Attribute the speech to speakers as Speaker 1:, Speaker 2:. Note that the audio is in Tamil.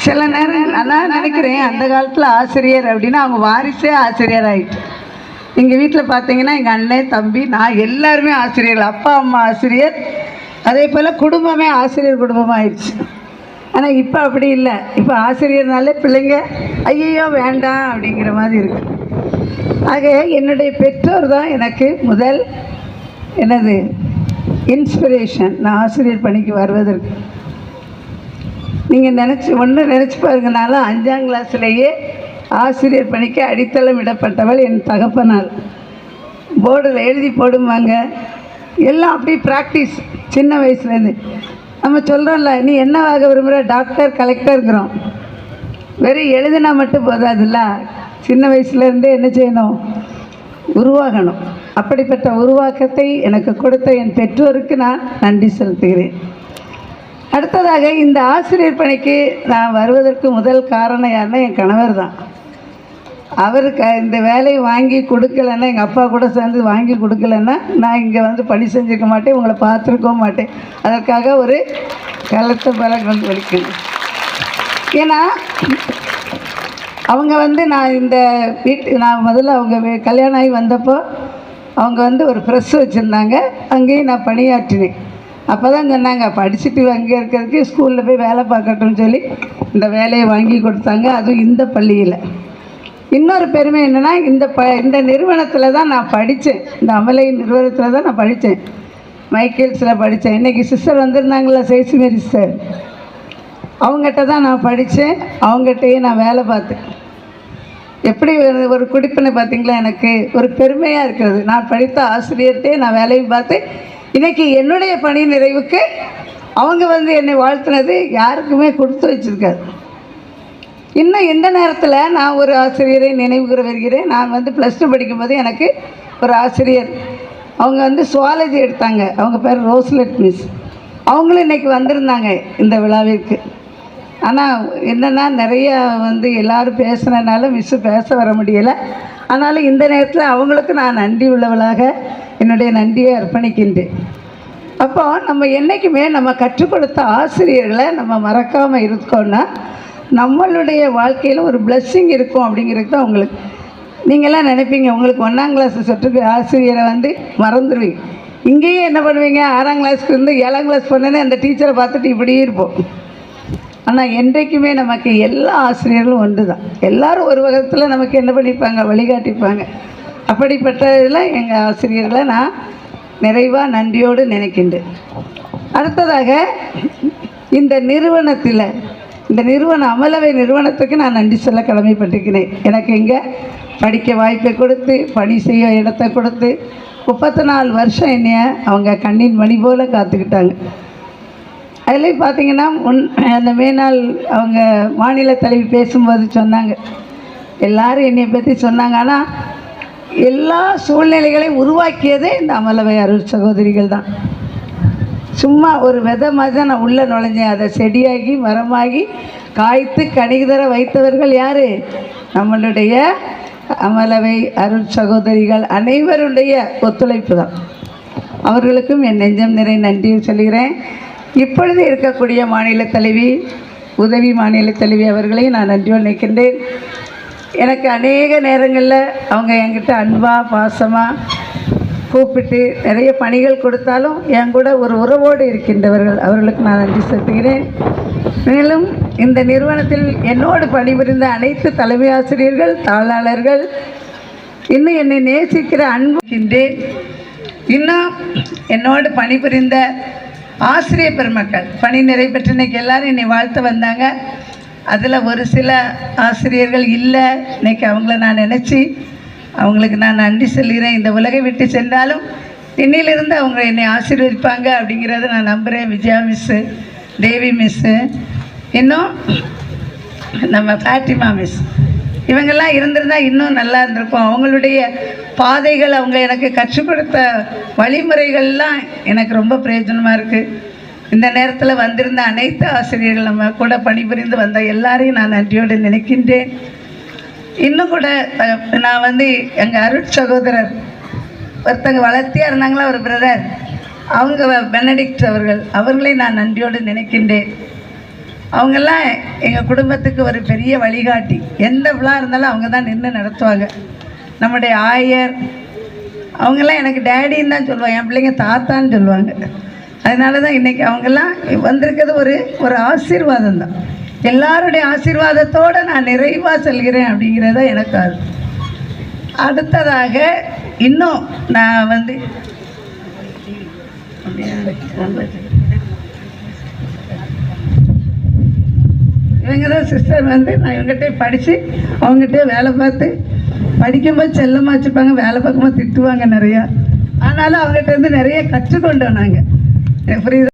Speaker 1: சில நேரம் நான் நினைக்கிறேன், அந்த காலத்தில் ஆசிரியர் அப்படின்னா அவங்க வாரிசே ஆசிரியர் ஆகிட்டு. எங்கள் வீட்டில் பார்த்தீங்கன்னா எங்கள் அண்ணன் தம்பி நான் எல்லாருமே ஆசிரியர்கள். அப்பா அம்மா ஆசிரியர், அதே போல் குடும்பமே ஆசிரியர் குடும்பமாக ஆயிடுச்சு. ஆனால் இப்போ அப்படி இல்லை. இப்போ ஆசிரியர்னாலே பிள்ளைங்க ஐயோ வேண்டாம் அப்படிங்கிற மாதிரி இருக்குது. ஆக என்னுடைய பெற்றோர் தான் எனக்கு முதல் என்னது இன்ஸ்பிரேஷன் நான் ஆசிரியர் பணிக்கு வருவதற்கு. நீங்கள் நினச்சி பாருங்கனால 5ஆம் கிளாஸ்லேயே ஆசிரியர் பணிக்கு அடித்தளம் இடப்பட்டவள் என் தகப்பனால். போர்டில் எழுதி போடுவாங்க எல்லாம், அப்படி ப்ராக்டிஸ் சின்ன வயசுலேருந்து. நம்ம சொல்கிறோம்ல, நீ என்னவாக விரும்புகிற, டாக்டர் கலெக்டருங்கிறோம். வெறும் எழுதினா மட்டும் போதாதுல்ல, சின்ன வயசுலேருந்தே என்ன செய்யணும், உருவாகணும். அப்படிப்பட்ட உருவாக்கத்தை எனக்கு கொடுத்த என் பெற்றோருக்கு நான் நன்றி செலுத்துகிறேன். அடுத்ததாக இந்த ஆசிரியர் பணிக்கு நான் வருவதற்கு முதல் காரணம் யாருன்னா என் கணவர் தான். அவருக்கு இந்த வேலையை வாங்கி கொடுக்கலன்னா, எங்கள் அப்பா கூட சேர்ந்து வாங்கி கொடுக்கலன்னா நான் இங்கே வந்து பணி செஞ்சுருக்க மாட்டேன், உங்களை பார்த்துருக்கவும் மாட்டேன். அதற்காக ஒரு கலத்த பலன் வந்து வலிக்கணும். ஏன்னா அவங்க வந்து நான் இந்த நான் முதல்ல அவங்க கல்யாணம் ஆகி வந்தப்போ அவங்க வந்து ஒரு ப்ரெஸ் வச்சுருந்தாங்க, அங்கேயும் நான் பணியாற்றினேன். அப்போ தான் சொன்னாங்க, படிச்சுட்டு அங்கே இருக்கிறதுக்கு ஸ்கூலில் போய் வேலை பார்க்கட்டும்னு சொல்லி இந்த வேலையை வாங்கி கொடுத்தாங்க. அதுவும் இந்த பள்ளியில். இன்னொரு பெருமை என்னென்னா, இந்த நிறுவனத்தில் தான் நான் படித்தேன். இந்த அமலை நிறுவனத்தில் தான் நான் படித்தேன். மைக்கேல்ஸில் படித்தேன். இன்றைக்கி சிஸ்டர் வந்திருந்தாங்களா, சேசுமேரி சிஸ்டர், அவங்ககிட்ட தான் நான் படித்தேன். அவங்ககிட்டயே நான் வேலை பார்த்தேன். எப்படி ஒரு குடிப்பினை பார்த்திங்களா, எனக்கு ஒரு பெருமையாக இருக்கிறது. நான் படித்த ஆசிரியர்கிட்டே நான் வேலையும் பார்த்தேன். இன்றைக்கி என்னுடைய பணி நிறைவுக்கு அவங்க வந்து என்னை வாழ்த்துனது யாருக்குமே கொடுத்து வச்சுருக்காரு. இன்னும் இந்த நேரத்தில் நான் ஒரு ஆசிரியரை நினைவு வருகிறேன். நான் வந்து +2 படிக்கும்போது எனக்கு ஒரு ஆசிரியர், அவங்க வந்து சுவாலஜி எடுத்தாங்க. அவங்க பேர் ரோஸ்லெட் மிஸ். அவங்களும் இன்றைக்கி வந்திருந்தாங்க இந்த விழாவிற்கு. ஆனால் என்னென்னா, நிறைய வந்து எல்லோரும் பேசுனதுனால மிஸ்ஸு பேச வர முடியலை. ஆனாலும் இந்த நேரத்தில் அவங்களுக்கு நான் நன்றி உள்ளவளாக என்னுடைய நன்றியை அர்ப்பணிக்கின்றேன். அப்போ நம்ம என்றைக்குமே நம்ம கற்றுக் கொடுத்த ஆசிரியர்களை நம்ம மறக்காமல் இருக்கோன்னா நம்மளுடைய வாழ்க்கையில் ஒரு பிளெஸ்ஸிங் இருக்கும் அப்படிங்கிறது தான். உங்களுக்கு நீங்கள்லாம் நினைப்பீங்க, உங்களுக்கு 1ஆம் கிளாஸ் சொட்டுக்கு ஆசிரியரை வந்து மறந்துடுவீங்க. இங்கேயே என்ன பண்ணுவீங்க, 6ஆம் கிளாஸ்க்கு இருந்து 7ஆம் கிளாஸ் பண்ணேன்னு அந்த டீச்சரை பார்த்துட்டு இப்படியே இருப்போம். ஆனால் என்றைக்குமே நமக்கு எல்லா ஆசிரியர்களும் ஒன்று தான். எல்லோரும் ஒரு வகத்தில் நமக்கு என்ன பண்ணிப்பாங்க, வழிகாட்டிப்பாங்க. அப்படிப்பட்டதில் எங்கள் ஆசிரியர்களை நான் நிறைவாக நன்றியோடு நினைக்கின்றேன். அடுத்ததாக இந்த நிறுவனத்தில், இந்த அமலவை நிறுவனத்துக்கு நான் நன்றி சொல்ல கடமைப்பட்டிருக்கிறேன். எனக்கு இங்கே படிக்க வாய்ப்பை கொடுத்து, பணி செய்ய இடத்தை கொடுத்து, 34 வருஷம் என்னைய அவங்க கண்ணின் மணி போல் காத்துக்கிட்டாங்க. அதுலேயும் பார்த்திங்கன்னா அந்த மேனாள் அவங்க மாநில தலைவி பேசும்போது சொன்னாங்க, எல்லோரும் என்னை பற்றி சொன்னாங்க. ஆனால் எல்லா சூழ்நிலைகளையும் உருவாக்கியதே இந்த அமலவை அருள் சகோதரிகள் தான். சும்மா ஒரு விதை மாதிரி தான் நான் உள்ளே நுழைஞ்சேன். அதை செடியாகி மரமாகி காய்த்து கனிதர வைத்தவர்கள் யார்? நம்மளுடைய அமலவை அருள் சகோதரிகள் அனைவருடைய ஒத்துழைப்பு தான். அவர்களுக்கும் என் நெஞ்சம் நிறை நன்றி சொல்கிறேன். இப்பொழுது இருக்கக்கூடிய மாநில தலைவி, உதவி மாநில தலைவி அவர்களையும் நான் நன்றியோடு நினைக்கின்றேன். எனக்கு அநேக நேரங்களில் அவங்க என்கிட்ட அன்பாக பாசமாக கூப்பிட்டு நிறைய பணிகள் கொடுத்தாலும் என் கூட ஒரு உறவோடு இருக்கின்றவர்கள். அவர்களுக்கு நான் நன்றி செலுத்துகிறேன். மேலும் இந்த நிறுவனத்தில் என்னோடு பணிபுரிந்த அனைத்து தலைமை ஆசிரியர்கள், தாளாளர்கள், இன்னும் என்னை நேசிக்கிற அன்புகின்றேன். இன்னும் என்னோடு பணிபுரிந்த ஆசிரியர் பெருமக்கள், பணி நிறைவேற்ற இன்றைக்கி எல்லோரும் என்னை வாழ்த்து வந்தாங்க. அதில் ஒரு சில ஆசிரியர்கள் இல்லை, இன்றைக்கி அவங்கள நான் நினச்சி அவங்களுக்கு நான் நன்றி சொல்கிறேன். இந்த உலகை விட்டு சென்றாலும் இன்னிலிருந்து அவங்க என்னை ஆசீர்வதிப்பாங்க அப்படிங்கிறத நான் நம்புகிறேன். விஜயா மிஸ்ஸு, தேவி மிஸ்ஸு, இன்னும் நம்ம ஃபாத்திமா மிஸ், இவங்கெல்லாம் இருந்திருந்தால் இன்னும் நல்லா இருந்திருக்கும். அவங்களுடைய பாதைகள், அவங்க எனக்கு கற்றுக் கொடுத்த வழிமுறைகள்லாம் எனக்கு ரொம்ப பிரயோஜனமாக இருக்குது. இந்த நேரத்தில் வந்திருந்த அனைத்து ஆசிரியர்கள், நம்ம கூட பணிபுரிந்து வந்த எல்லாரையும் நான் நன்றியோடு நினைக்கின்றேன். இன்னும் கூட நான் வந்து எங்கள் அருட் சகோதரர் ஒருத்தங்க வளர்த்தியாக இருந்தாங்களா, ஒரு பிரதர், அவங்க பெனடிக்ட் அவர்களை நான் நன்றியோடு நினைக்கின்றேன். அவங்கெல்லாம் எங்கள் குடும்பத்துக்கு ஒரு பெரிய வழிகாட்டி. எந்த விழா இருந்தாலும் அவங்க தான் நின்று நடத்துவாங்க. நம்முடைய ஆயர் அவங்கெல்லாம் எனக்கு டேடின்னு தான் சொல்லுவாங்க, என் பிள்ளைங்க தாத்தான்னு சொல்லுவாங்க. அதனால தான் இன்றைக்கி அவங்கெல்லாம் வந்திருக்கிறது ஒரு ஆசீர்வாதம் தான். எல்லாருடைய ஆசீர்வாதத்தோடு நான் நிறைவாக செல்கிறேன் அப்படிங்கிறத எனக்கு அது. அடுத்ததாக இன்னும் நான் வந்து இவங்க தான் சிஸ்டர் வந்து நான் இவங்ககிட்ட படித்து அவங்ககிட்ட வேலை பார்த்து படிக்கும்போது செல்லமாக வச்சுப்பாங்க, வேலை பார்க்கும்போது திட்டுவாங்க நிறையா. ஆனாலும் அவங்ககிட்ட இருந்து நிறைய கற்றுக்கொண்டோம் நாங்கள். புரியுது.